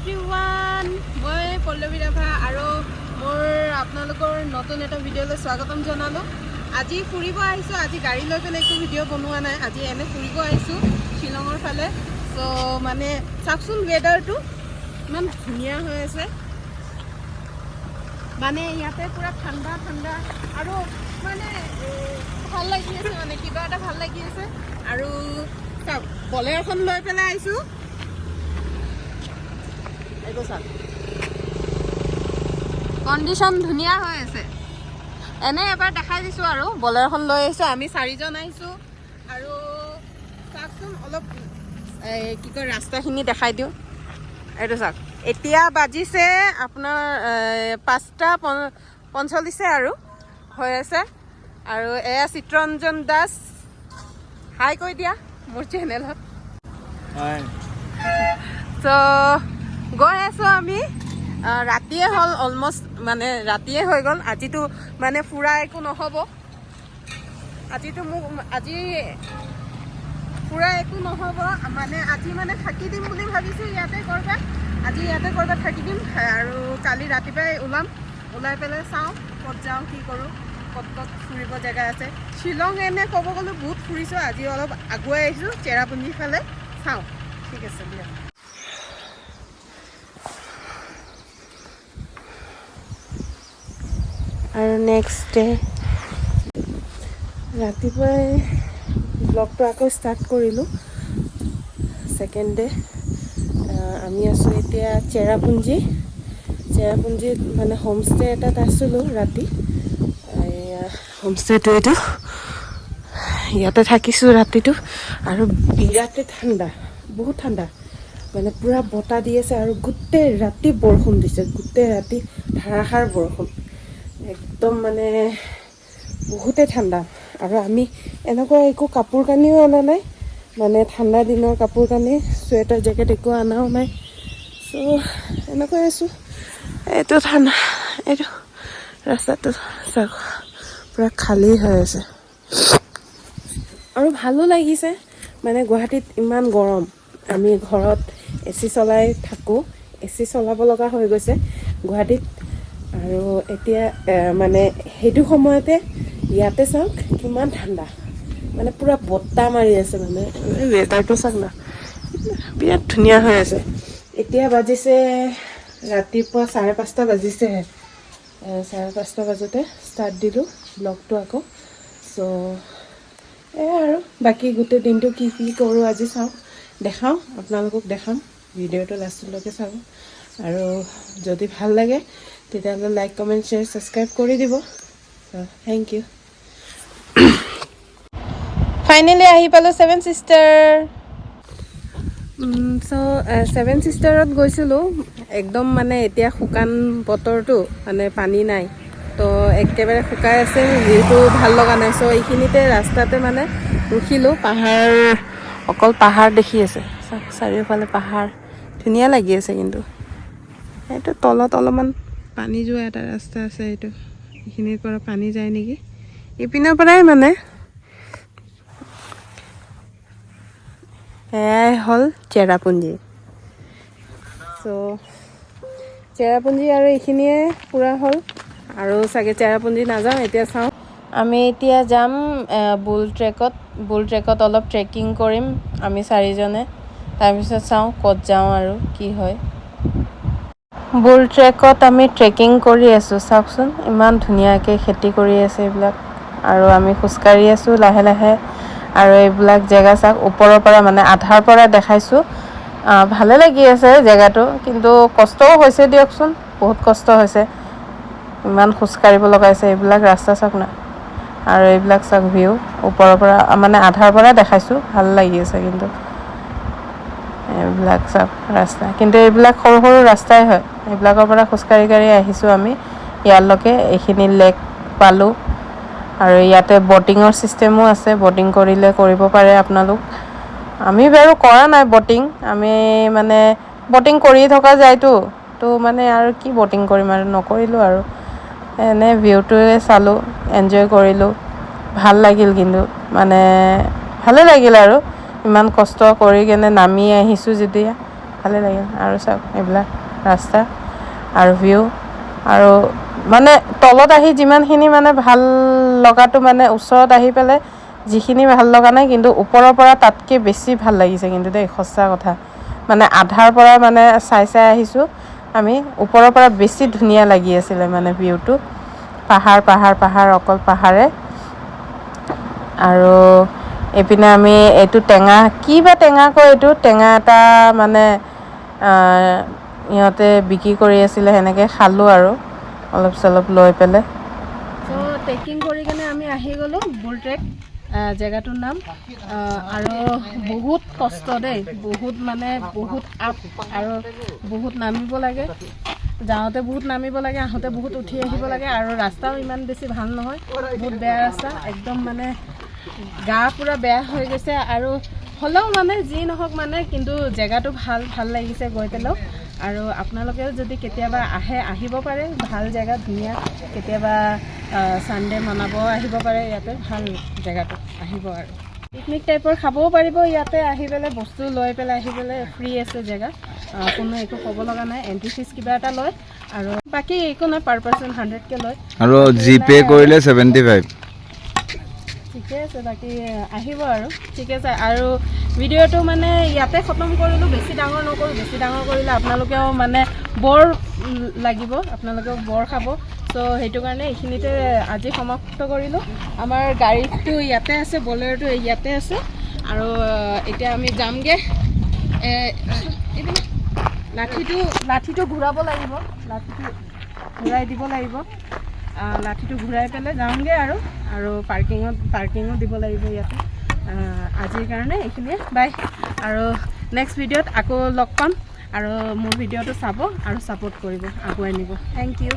Everyone, মই পল্লৱী ৰাভা আৰু মোৰ আপোনালোকৰ নতুন এটা ভিডিঅ'লৈ স্বাগতম জনালোঁ। আজি ফুৰিব আহিছোঁ। আজি গাড়ী লৈ পেলাই একো ভিডিঅ' বনোৱা নাই। আজি এনে ফুৰিব আহিছোঁ শ্বিলঙৰ ফালে। চ' মানে চাওকচোন ৱেডাৰটো ইমান ধুনীয়া হৈ আছে। মানে ইয়াতে পূৰা ঠাণ্ডা ঠাণ্ডা আৰু মানে ভাল লাগি আছে, মানে কিবা এটা ভাল লাগি আছে। আৰু চাওক, বলেৰ'খন লৈ পেলাই আহিছোঁ। এইটো চাওক, কণ্ডিশ্যন ধুনীয়া হৈ আছে। এনে এবাৰ দেখাই দিছোঁ আৰু বলেৰ'খন লৈ আহিছোঁ। আমি 4জন আহিছোঁ। আৰু চাওকচোন অলপ কি কয় ৰাস্তাখিনি দেখাই দিওঁ। এইটো চাওক, এতিয়া বাজিছে আপোনাৰ 5:45 আৰু হৈ আছে। আৰু এয়া চিত্ৰঞ্জন দাস, হাই কৈ দিয়া মোৰ চেনেলত। তো গৈ আছোঁ আমি। ৰাতিয়ে হ'ল, অলমষ্ট মানে ৰাতিয়ে হৈ গ'ল। আজিতো মানে ফুৰা একো নহ'ব। আজি ফুৰা একো নহ'ব, মানে আজি মানে থাকি দিম বুলি ভাবিছোঁ ইয়াতে ক'ৰবাত। আজি ইয়াতে ক'ৰবাত থাকি দিম আৰু কালি ৰাতিপুৱাই ওলাই পেলাই চাওঁ ক'ত যাওঁ, কি কৰোঁ, ক'ত ফুৰিব জেগা আছে। শ্বিলং এনে ক'ব গ'লে বহুত ফুৰিছোঁ। আজি অলপ আগুৱাই আহিছোঁ চেৰাপুঞ্জীৰ ফালে। চাওঁ, ঠিক আছে দিয়া। আৰু নেক্সট ডে ৰাতিপুৱাই ব্লগটো আকৌ ষ্টাৰ্ট কৰিলোঁ। ছেকেণ্ড ডে আমি আছোঁ এতিয়া চেৰাপুঞ্জীত মানে হোমষ্টে এটাত আছিলোঁ ৰাতি। এয়া হোমষ্টেটো এইটো, ইয়াতে থাকিছোঁ ৰাতিটো। আৰু বিৰাটেই ঠাণ্ডা, বহুত ঠাণ্ডা, মানে পূৰা বতাহ দি আছে। আৰু গোটেই ৰাতি বৰষুণ দিছে, গোটেই ৰাতি ধাৰাসাৰ বৰষুণ, একদম মানে বহুতেই ঠাণ্ডা। আৰু আমি এনেকুৱা একো কাপোৰ কানিও অনা নাই, মানে ঠাণ্ডা দিনৰ কাপোৰ কানি, চুৱেটাৰ জেকেট একো অনাও নাই। চ' এনেকৈ আছোঁ। এইটো ঠাণ্ডা, এইটো ৰাস্তাটো চাওক পূৰা খালী হৈ আছে। আৰু ভালো লাগিছে, মানে গুৱাহাটীত ইমান গৰম, আমি ঘৰত AC চলাই থাকোঁ, AC চলাব লগা হৈ গৈছে গুৱাহাটীত। আৰু এতিয়া মানে সেইটো সময়তে ইয়াতে চাওক কিমান ঠাণ্ডা, মানে পূৰা বতাহ মাৰি আছে। মানে ৱেডাৰটো চাওক না, বিৰাট ধুনীয়া হৈ আছে। এতিয়া বাজিছে ৰাতিপুৱা 5:30 বাজিছেহে। 5:30 বাজোতে ষ্টাৰ্ট দিলোঁ ব্লগটো আকৌ। চ' এয়া আৰু বাকী গোটেই দিনটো কি কৰোঁ আজি চাওঁ, দেখাওঁ, আপোনালোকক দেখাম। ভিডিঅ'টো লাষ্টলৈকে চাব। আৰু যদি ভাল লাগে তেতিয়াহ'লে লাইক, কমেণ্ট, শ্বেয়াৰ, ছাবস্ক্ৰাইব কৰি দিব। Thank U. ফাইনেলি আহি পালোঁ ছেভেন ছিষ্টাৰ। ছেভেন ছিষ্টাৰত গৈছিলোঁ। একদম মানে এতিয়া শুকান বতৰটো, মানে পানী নাই, তো একেবাৰে শুকাই আছে, ভিউটো ভাল লগা নাই। চ' এইখিনিতে ৰাস্তাতে মানে ৰখিলোঁ। অকল পাহাৰ দেখি আছে, চাৰিওফালে পাহাৰ, ধুনীয়া লাগি আছে। কিন্তু এইটো তলত অলপমান পানী যোৱা এটা ৰাস্তা আছে, এইখিনিৰ পৰা পানী যায় নেকি, ইপিনৰ পৰাই মানে। এয়াই হ'ল চেৰাপুঞ্জী। চ' চেৰাপুঞ্জী আৰু এইখিনিয়ে ফুৰা হ'ল, আৰু চাগে চেৰাপুঞ্জী নাযাওঁ। এতিয়া চাওঁ, আমি এতিয়া যাম বুল ট্ৰেকত অলপ ট্ৰেকিং কৰিম আমি 4জনে। তাৰপিছত চাওঁ ক'ত যাওঁ আৰু কি হয়। বুল ট্ৰেকত আমি ট্ৰেকিং কৰি আছোঁ। চাওকচোন ইমান ধুনীয়াকৈ খেতি কৰি আছে এইবিলাক, আৰু আমি খোজকাঢ়ি আছোঁ লাহে লাহে। আৰু এইবিলাক জেগা চাওক, ওপৰৰ পৰা মানে আধাৰ পৰা দেখাইছোঁ। ভালে লাগি আছে জেগাটো, কিন্তু কষ্টও হৈছে দিয়কচোন, বহুত কষ্ট হৈছে। ইমান খোজকাঢ়িব লগাইছে। এইবিলাক ৰাস্তা চাওক না, আৰু এইবিলাক চাওক ভিউ, ওপৰৰ পৰা মানে আধাৰ পৰা দেখাইছোঁ, ভাল লাগি আছে। কিন্তু এইবিলাক চাওক ৰাস্তা, কিন্তু এইবিলাক সৰু সৰু ৰাস্তাই হয়। এইবিলাকৰ পৰা খোজকাঢ়ি আহিছোঁ আমি ইয়ালৈকে। এইখিনি লেক পালোঁ, আৰু ইয়াতে বটিঙৰ ছিষ্টেমো আছে, বটিং কৰিব পাৰে আপোনালোক। আমি বাৰু কৰা নাই বটিং, আমি মানে বটিং কৰি থকা যায়তো, তো মানে আৰু কি বটিং কৰিম, আৰু নকৰিলোঁ। আৰু এনে ভিউটোৱে চালোঁ, এনজয় কৰিলোঁ, ভাল লাগিল। কিন্তু মানে ভালে লাগিল, আৰু ইমান কষ্ট কৰি কেনে নামি আহিছোঁ যেতিয়া ভালেই লাগিল। আৰু চাওক এইবিলাক ৰাস্তা আৰু ভিউ, আৰু মানে তলত আহি যিমানখিনি মানে ভাল লগাটো মানে ওচৰত আহি পেলাই যিখিনি ভাল লগা নাই, কিন্তু ওপৰৰ পৰা তাতকৈ বেছি ভাল লাগিছে কিন্তু দেই, সঁচা কথা। মানে আধাৰ পৰা মানে চাই আহিছোঁ আমি, ওপৰৰ পৰা বেছি ধুনীয়া লাগি আছিলে মানে ভিউটো। পাহাৰ পাহাৰ পাহাৰ, অকল পাহাৰে। আৰু এইপিনে আমি এইটো টেঙা, কি বা টেঙা কয় এইটো, টেঙা এটা মানে ইহঁতে বিক্ৰী কৰি আছিলে, সেনেকৈ খালোঁ আৰু অলপ চলপ লৈ পেলাই। চ' ট্ৰেকিং কৰি কিনে আমি আহি গ'লোঁ বুল ট্ৰেক জেগাটোৰ নাম। আৰু বহুত কষ্ট দেই, বহুত মানে বহুত আপ, আৰু বহুত নামিব লাগে। যাওঁতে বহুত নামিব লাগে, আহোঁতে বহুত উঠি আহিব লাগে, আৰু ৰাস্তাও ইমান বেছি ভাল নহয়, বহুত বেয়া ৰাস্তা একদম, মানে গা পূৰা বেয়া হৈ গৈছে। আৰু হ'লেও মানে যি নহওক মানে, কিন্তু জেগাটো ভাল লাগিছে গৈ পেলাইও। আৰু আপোনালোকেও যদি কেতিয়াবা আহিব পাৰে, ভাল জেগা, ধুনীয়া। কেতিয়াবা ছানডে' মনাব আহিব পাৰে, ইয়াতে ভাল জেগাটো আহিব। আৰু পিকনিক টাইপৰ খাবও পাৰিব ইয়াতে আহি পেলাই, বস্তু লৈ পেলাই আহি পেলাই। ফ্ৰী আছে জেগা, কোনো একো ক'ব লগা নাই। এণ্ট্ৰি ফিজ কিবা এটা লয়, আৰু বাকী একো নাই, পাৰ পাৰ্চন 100কে লয়, আৰু জিপে' কৰিলে 75। ঠিকে আছে, বাকী আহিব আৰু ঠিক আছে। আৰু ভিডিঅ'টো মানে ইয়াতে খতম কৰিলোঁ, বেছি ডাঙৰ নকৰোঁ। বেছি ডাঙৰ কৰিলে আপোনালোকেও মানে বৰ লাগিব, আপোনালোকেও বৰ খাব। চ' সেইটো কাৰণে এইখিনিতে আজি সমাপ্ত কৰিলোঁ। আমাৰ গাড়ীটো ইয়াতে আছে, বলেৰ'টো ইয়াতে আছে। আৰু এতিয়া আমি যামগৈ। লাঠিটো ঘূৰাব লাগিব, লাঠিটো ঘূৰাই দিব লাগিব। লাঠিটো ঘূৰাই পেলাই যাওঁগৈ আৰু পাৰ্কিঙো দিব লাগিব ইয়াতে। আজিৰ কাৰণে এইখিনিয়ে, বাই। আৰু নেক্সট ভিডিঅ'ত আকৌ লগ পাম, আৰু মোৰ ভিডিঅ'টো চাব আৰু ছাপোৰ্ট কৰিব, আগুৱাই নিব। Thank U.